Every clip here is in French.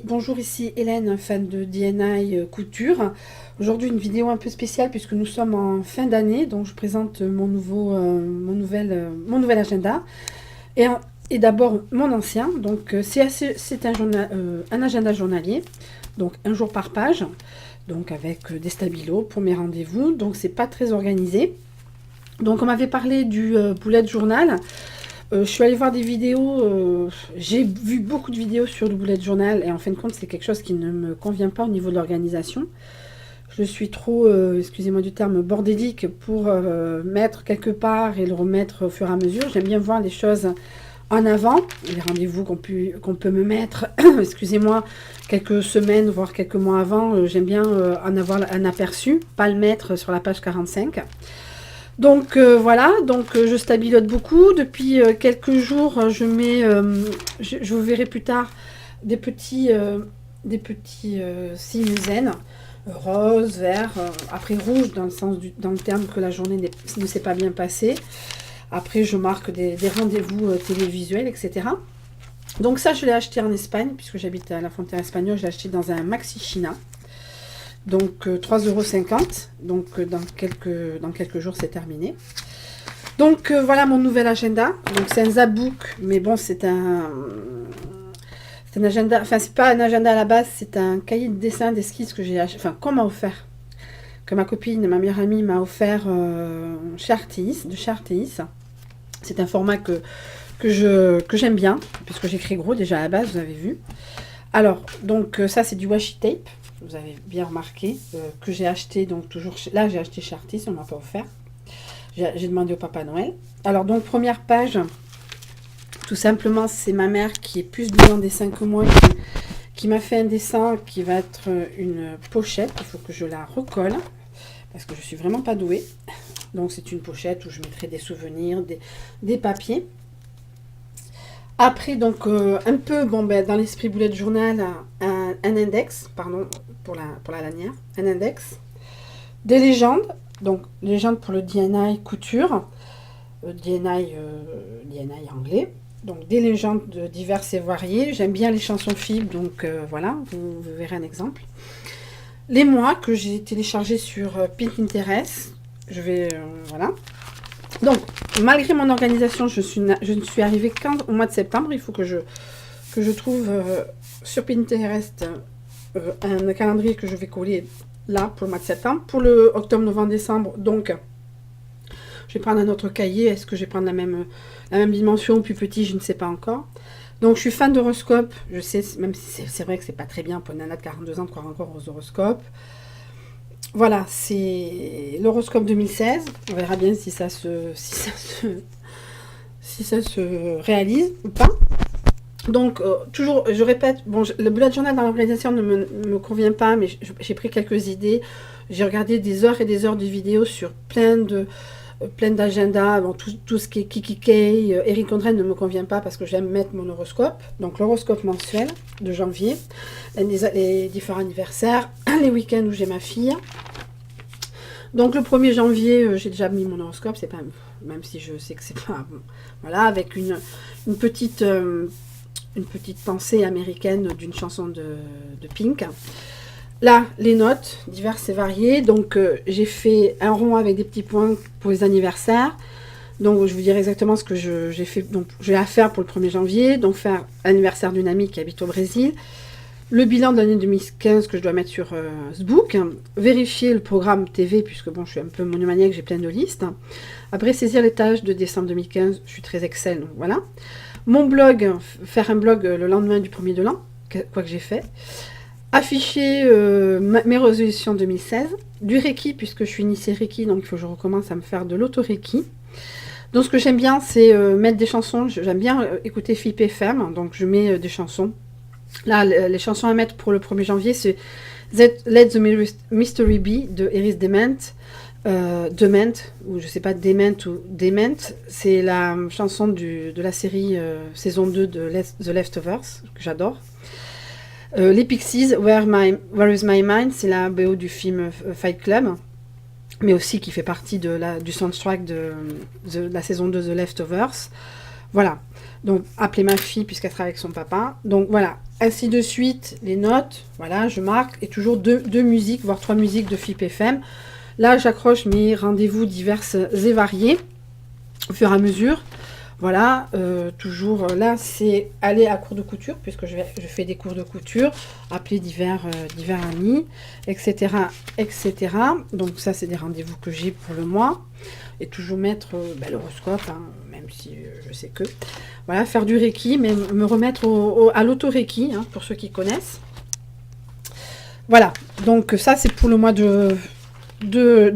Bonjour, ici Hélène, fan de D&I couture. Aujourd'hui, une vidéo un peu spéciale puisque nous sommes en fin d'année, donc je présente mon nouvel agenda. Et, et d'abord mon ancien, donc un agenda journalier, donc un jour par page, donc avec des stabilos pour mes rendez-vous, donc c'est pas très organisé. Donc on m'avait parlé du bullet journal. Je suis allée voir des vidéos, j'ai vu beaucoup de vidéos sur le bullet journal et en fin de compte c'est quelque chose qui ne me convient pas au niveau de l'organisation. Je suis trop, excusez-moi du terme, bordélique pour mettre quelque part et le remettre au fur et à mesure. J'aime bien voir les choses en avant, les rendez-vous qu'on peut me mettre, excusez-moi, quelques semaines, voire quelques mois avant. J'aime bien en avoir un aperçu, pas le mettre sur la page 45. Donc voilà, je stabilote beaucoup. Depuis quelques jours, je mets, je vous verrai plus tard, des petits signes zen, rose, vert, après rouge dans le terme que la journée ne s'est pas bien passée. Après, je marque des rendez-vous télévisuels, etc. Donc ça, je l'ai acheté en Espagne, puisque j'habite à la frontière espagnole. Je l'ai acheté dans un Maxi China. Donc 3,50 €. Donc dans quelques jours, c'est terminé. Donc voilà mon nouvel agenda. Donc c'est un Zabook, mais bon, c'est un agenda. Enfin, c'est pas un agenda à la base, c'est un cahier de dessin, d'esquisse que j'ai acheté, enfin qu'on m'a offert, que ma meilleure amie m'a offert chez Artéis, de chez Artéis. C'est un format que j'aime bien, puisque j'écris gros déjà à la base, vous avez vu. Alors, donc ça c'est du washi tape, vous avez bien remarqué, que j'ai acheté, donc toujours, là j'ai acheté chez Artis, on ne m'a pas offert. J'ai demandé au Papa Noël. Alors donc première page, tout simplement c'est ma mère qui est plus douée en dessin que moi, qui m'a fait un dessin qui va être une pochette. Il faut que je la recolle, parce que je suis vraiment pas douée. Donc c'est une pochette où je mettrai des souvenirs, des papiers. Après, donc, un peu, bon, ben, dans l'esprit bullet journal, un index, pardon, pour la lanière, un index. Des légendes, donc, légendes pour le D&I couture, D&I anglais. Donc, des légendes diverses et variées. J'aime bien les chansons filles, donc, voilà, vous verrez un exemple. Les mois que j'ai téléchargés sur Pinterest. Voilà. Donc, malgré mon organisation, je ne suis arrivée qu'au mois de septembre. Il faut que je trouve sur Pinterest un calendrier que je vais coller là pour le mois de septembre. Pour le octobre, novembre, décembre, donc, je vais prendre un autre cahier. Est-ce que je vais prendre la même dimension ou plus petit? Je ne sais pas encore. Donc, je suis fan d'horoscope. Je sais, même si c'est vrai que c'est pas très bien pour une nana de 42 ans de croire encore aux horoscopes. Voilà, c'est l'horoscope 2016. On verra bien si ça se réalise ou pas. Donc, toujours, je répète, bon, le bullet journal dans l'organisation ne me convient pas, mais j'ai pris quelques idées. J'ai regardé des heures et des heures de vidéos sur plein d'agendas. Bon, tout ce qui est Kiki Kay, Eric Ondren ne me convient pas parce que j'aime mettre mon horoscope. Donc, l'horoscope mensuel de janvier, les différents anniversaires, les week-ends où j'ai ma fille. Donc le 1er janvier, j'ai déjà mis mon horoscope, c'est pas, même si je sais que c'est pas bon. Voilà, avec une petite pensée américaine d'une chanson de Pink. Là, les notes diverses et variées. Donc j'ai fait un rond avec des petits points pour les anniversaires. Donc je vous dirai exactement ce que j'ai fait. Donc j'ai à faire pour le 1er janvier. Donc faire l'anniversaire d'une amie qui habite au Brésil. Le bilan de l'année 2015 que je dois mettre sur Zbook, vérifier le programme TV, puisque bon, je suis un peu monomaniaque, j'ai plein de listes. Après, saisir les tâches de décembre 2015, je suis très Excel, donc voilà. Mon blog, faire un blog le lendemain du 1er de l'an, quoi que j'ai fait. Afficher mes résolutions 2016. Du Reiki, puisque je suis initiée Reiki, donc il faut que je recommence à me faire de l'auto-Reiki. Donc ce que j'aime bien, c'est mettre des chansons. J'aime bien écouter Philippe FM, donc je mets des chansons. Là, les chansons à mettre pour le 1er janvier, c'est Let the Mystery Be de Iris Dement. Dement, ou je sais pas, Dement ou Dement, c'est la chanson de la série saison 2 de The Leftovers, que j'adore. Les Pixies, Where is My Mind, c'est la BO du film Fight Club, mais aussi qui fait partie du soundtrack de la saison 2 de The Leftovers. Voilà. Donc, appeler ma fille puisqu'elle travaille avec son papa. Donc, voilà. Ainsi de suite, les notes. Voilà, je marque. Et toujours deux musiques, voire 3 musiques de FIP FM. Là, j'accroche mes rendez-vous diverses et variés au fur et à mesure. Voilà, toujours là, c'est aller à cours de couture, puisque je fais des cours de couture, appeler divers amis, etc., etc. Donc ça, c'est des rendez-vous que j'ai pour le mois. Et toujours mettre l'horoscope, hein, même si je sais que. Voilà, faire du Reiki, mais me remettre à l'auto-Reiki, hein, pour ceux qui connaissent. Voilà, donc ça, c'est pour le mois de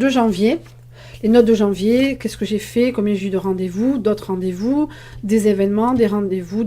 janvier. Les notes de janvier, qu'est-ce que j'ai fait, combien j'ai eu de rendez-vous, d'autres rendez-vous, des événements, des rendez-vous